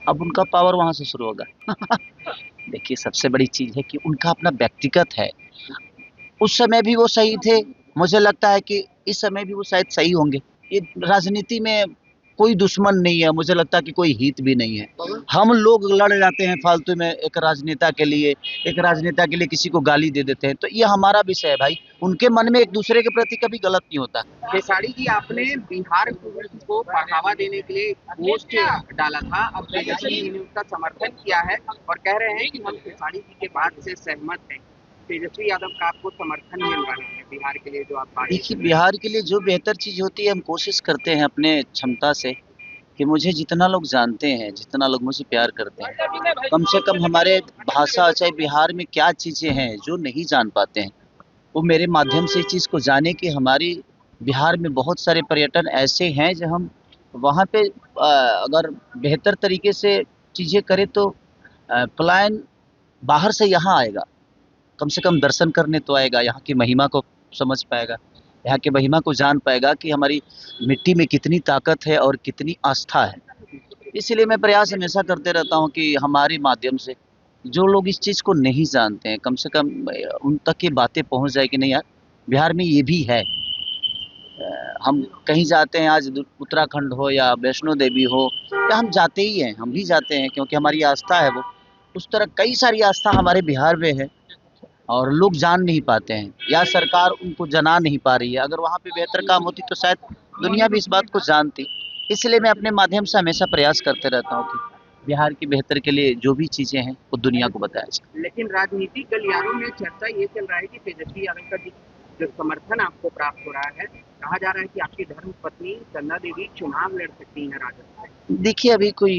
अब उनका पावर वहाँ से शुरू होगा। देखिए, सबसे बड़ी चीज़ है कि उनका अपना व्यक्तिगत है। उस समय भी वो सही थे, मुझे लगता है कि इस समय भी वो शायद सही होंगे। ये राजनीति में कोई दुश्मन नहीं है, मुझे लगता है कि कोई हित भी नहीं है। हम लोग लड़ जाते हैं फालतू में एक राजनेता के लिए किसी को गाली दे देते हैं, तो ये हमारा विषय है भाई। उनके मन में एक दूसरे के प्रति कभी गलत नहीं होता। खेसारी जी, आपने बिहार टूरिज्म को बढ़ावा देने के लिए पोस्ट डाला था। अब तेजस्वी जी ने उसका समर्थन किया है और कह रहे हैं कि हम खेसारी जी के बात से सहमत हैं। तेजस्वी यादव का आपको समर्थन मिल रहा है बिहार के लिए जो आप बात देखिए, बिहार के लिए जो बेहतर चीज़ होती है हम कोशिश करते हैं अपने क्षमता से कि मुझे जितना लोग जानते हैं, जितना लोग मुझे प्यार करते हैं, कम से कम हमारे भाषा चाहे बिहार में क्या चीज़ें हैं जो नहीं जान पाते हैं, वो मेरे माध्यम से इस चीज़ को जाने कि हमारी बिहार में बहुत सारे पर्यटन ऐसे हैं जो हम वहाँ पे अगर बेहतर तरीके से चीज़ें करें तो पलायन बाहर से यहाँ आएगा, कम से कम दर्शन करने तो आएगा, यहाँ की महिमा को समझ पाएगा, यहाँ की महिमा को जान पाएगा कि हमारी मिट्टी में कितनी ताकत है और कितनी आस्था है। इसीलिए मैं प्रयास हमेशा करते रहता हूँ कि हमारे माध्यम से जो लोग इस चीज़ को नहीं जानते हैं, कम से कम उन तक ये बातें पहुँच जाए कि नहीं यार, बिहार में ये भी है। हम कहीं जाते हैं, आज उत्तराखंड हो या वैष्णो देवी हो, या हम जाते ही हैं, हम भी जाते हैं क्योंकि हमारी आस्था है वो। उस तरह कई सारी आस्था हमारे बिहार में है और लोग जान नहीं पाते हैं या सरकार उनको जना नहीं पा रही है। अगर वहाँ पे बेहतर काम होती तो शायद दुनिया भी इस बात को जानती। इसलिए मैं अपने माध्यम से हमेशा प्रयास करते रहता हूँ कि बिहार की बेहतर के लिए जो भी चीज़ें हैं वो दुनिया को बताया जाए। लेकिन राजनीतिक गलियारों में चर्चा ये चल रहा है कि तेजस्वी यादव का जो समर्थन आपको प्राप्त हो रहा है, कहा जा रहा है कि आपकी धर्म पत्नी चंदा देवी चुनाव लड़ सकती हैं राजद से। देखिए, अभी कोई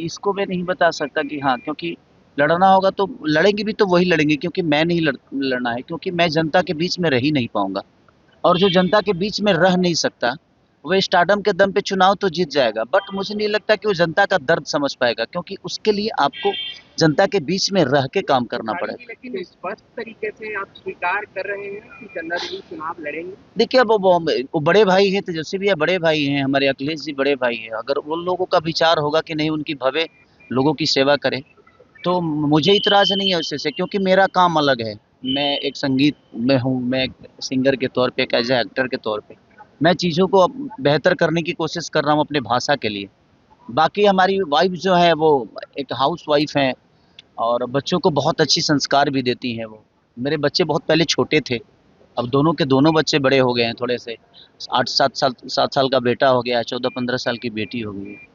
इसको मैं नहीं बता सकता कि हाँ, क्योंकि लड़ना होगा तो लड़ेंगे भी तो वही लड़ेंगे, क्योंकि मैं नहीं लड़ना है, क्योंकि मैं जनता के बीच में रह ही नहीं पाऊंगा। और जो जनता के बीच में रह नहीं सकता, वो स्टारडम के दम पे चुनाव तो जीत जाएगा, बट मुझे नहीं लगता कि वो जनता का दर्द समझ पाएगा, क्योंकि उसके लिए आपको जनता के बीच में रह के काम करना खेसारी जी, पड़ेगा। लेकिन स्पष्ट तरीके से आप स्वीकार कर रहे हैं कि चंदा देवी चुनाव लड़ेंगे। देखिए, अब वो बड़े भाई हैं, तेजस्वी भैया बड़े भाई हैं, हमारे अखिलेश जी बड़े भाई हैं। अगर उन लोगों का विचार होगा कि नहीं, उनकी भव्य लोगों की सेवा करें, तो मुझे इतराज़ नहीं है उससे, क्योंकि मेरा काम अलग है। मैं एक संगीत में हूँ, मैं एक सिंगर के तौर पे, एक एज़ अ एक्टर के तौर पे, मैं चीज़ों को बेहतर करने की कोशिश कर रहा हूँ अपने भाषा के लिए। बाकी हमारी वाइफ़ जो है वो एक हाउसवाइफ़ हैं और बच्चों को बहुत अच्छी संस्कार भी देती हैं वो। मेरे बच्चे बहुत पहले छोटे थे, अब दोनों के दोनों बच्चे बड़े हो गए हैं थोड़े से। 7 साल का बेटा हो गया है, 14-15 साल की बेटी हो गई है।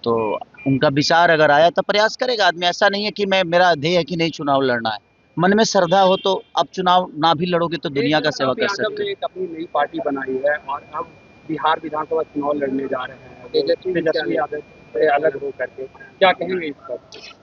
तो उनका विचार अगर आया तो प्रयास करेगा आदमी। ऐसा नहीं है कि मैं मेरा ध्येय है कि नहीं चुनाव लड़ना है। मन में श्रद्धा हो तो आप चुनाव ना भी लड़ोगे तो दुनिया का सेवा तेजस्वी कर यादव सकते ने हो। एक अपनी नई पार्टी बनाई है और अब बिहार विधानसभा चुनाव लड़ने जा रहे हैं तेजस्वी यादव से अलग हो करके, क्या कहेंगे इस पर?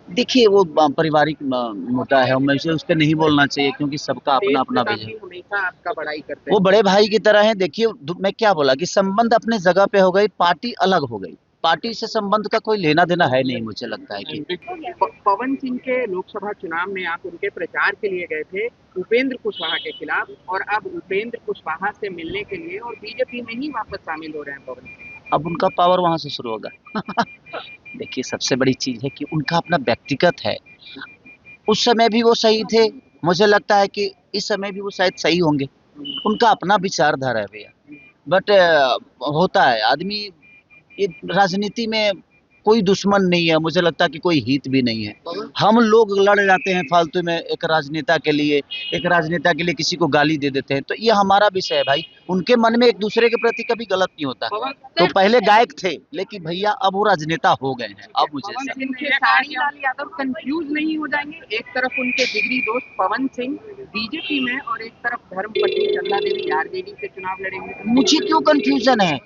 देखिए, वो पारिवारिक मुद्दा है, मुझे उस पे नहीं बोलना चाहिए क्योंकि सबका तेज अपना-अपना विजन। प्रताप हमेशा आपका बड़ाई करते वो हैं। बड़े भाई की तरह हैं। देखिए, मैं क्या बोला कि संबंध अपने जगह पे हो गई, पार्टी अलग हो गई। पार्टी से संबंध का कोई लेना-देना है नहीं, मुझे लगता है कि पवन सिंह के लोकसभा चुनाव में आप उनके प्रचार के लिए गए थे उपेंद्र कुशवाहा के खिलाफ, और अब उपेंद्र कुशवाहा से मिलने के लिए और बीजेपी में ही वापस शामिल हो रहे हैं पवन सिंह। अब उनका पावर वहाँ से शुरू होगा। देखिए, सबसे बड़ी चीज़ है कि उनका अपना व्यक्तिगत है। उस समय भी वो सही थे, मुझे लगता है कि इस समय भी वो शायद सही होंगे। उनका अपना विचारधारा है भैया। बट होता है आदमी, ये राजनीति में कोई दुश्मन नहीं है, मुझे लगता है कि कोई हित भी नहीं है। हम लोग लड़ जाते हैं फालतू में एक राजनेता के लिए किसी को गाली दे देते हैं, तो ये हमारा विषय है भाई। उनके मन में एक दूसरे के प्रति कभी गलत नहीं होता। तो पहले गायक थे, लेकिन भैया अब वो राजनेता हो गए हैं, अब मुझे पवन ऐसा। सिंह के खेसारी लाल यादव कंफ्यूज नहीं हो जाएंगे? एक तरफ उनके जिगरी दोस्त पवन सिंह बीजेपी में और एक तरफ धर्मपत्नी चंदा देवी आरजेडी से चुनाव लड़ेंगे। मुझे क्यों कन्फ्यूज़न है?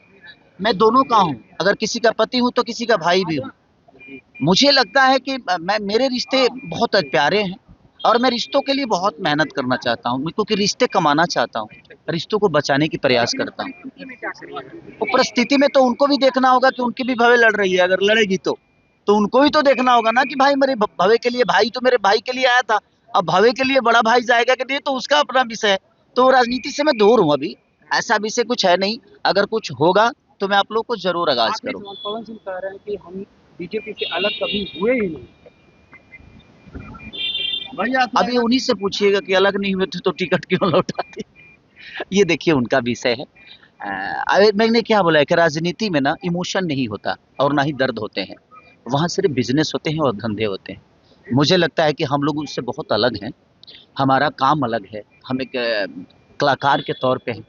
मैं दोनों का हूँ, अगर किसी का पति हूँ तो किसी का भाई भी हूँ। मुझे लगता है कि मैं मेरे रिश्ते बहुत प्यारे हैं और मैं रिश्तों के लिए बहुत मेहनत करना चाहता हूँ, क्योंकि रिश्ते कमाना चाहता हूँ, रिश्तों को बचाने की प्रयास लेकिन इस करता हूँ। परिस्थिति में क्या करेंगे? वो परिस्थिति में तो उनको भी देखना होगा कि उनकी भी भवे लड़ रही है, अगर लड़ेगी तो उनको भी तो देखना होगा ना कि भाई मेरे भवे के लिए, भाई तो मेरे भाई के लिए आया था, अब भवे के लिए बड़ा भाई जाएगा कि नहीं, तो उसका अपना विषय है। तो राजनीति से मैं दूर हूँ अभी, ऐसा विषय कुछ है नहीं। अगर कुछ होगा तो मैं आप लोग को जरूर आगाज आखिरी करूँ। सवाल, पवन सिंह कह रहे हैं कि हम बीजेपी से अलग कभी हुए ही नहीं। अभी उन्हीं से पूछिएगा कि अलग नहीं हुए थे तो टिकट क्यों लौटाते। ये देखिए उनका विषय है। मैंने क्या बोला है कि राजनीति में ना इमोशन नहीं होता और ना ही दर्द होते हैं, वहाँ सिर्फ बिजनेस होते हैं और धंधे होते हैं। मुझे लगता है कि हम लोग उससे बहुत अलग हैं, हमारा काम अलग है, हम एक कलाकार के तौर पे हैं।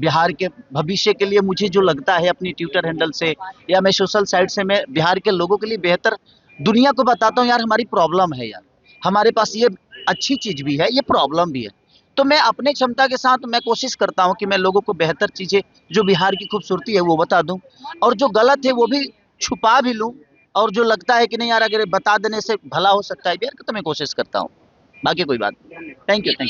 बिहार के भविष्य के लिए मुझे जो लगता है अपनी ट्विटर हैंडल से या मैं सोशल साइट से मैं बिहार के लोगों के लिए बेहतर दुनिया को बताता हूँ, यार हमारी प्रॉब्लम है यार, हमारे पास ये अच्छी चीज़ भी है, ये प्रॉब्लम भी है। तो मैं अपने क्षमता के साथ मैं कोशिश करता हूँ कि मैं लोगों को बेहतर चीज़ें जो बिहार की खूबसूरती है वो बता दूँ, और जो गलत है वो भी छुपा भी लूँ, और जो लगता है कि नहीं यार अगर बता देने से भला हो सकता है बिहार का, तो मैं कोशिश करता हूँ। बाकी कोई बात नहीं। Thank you.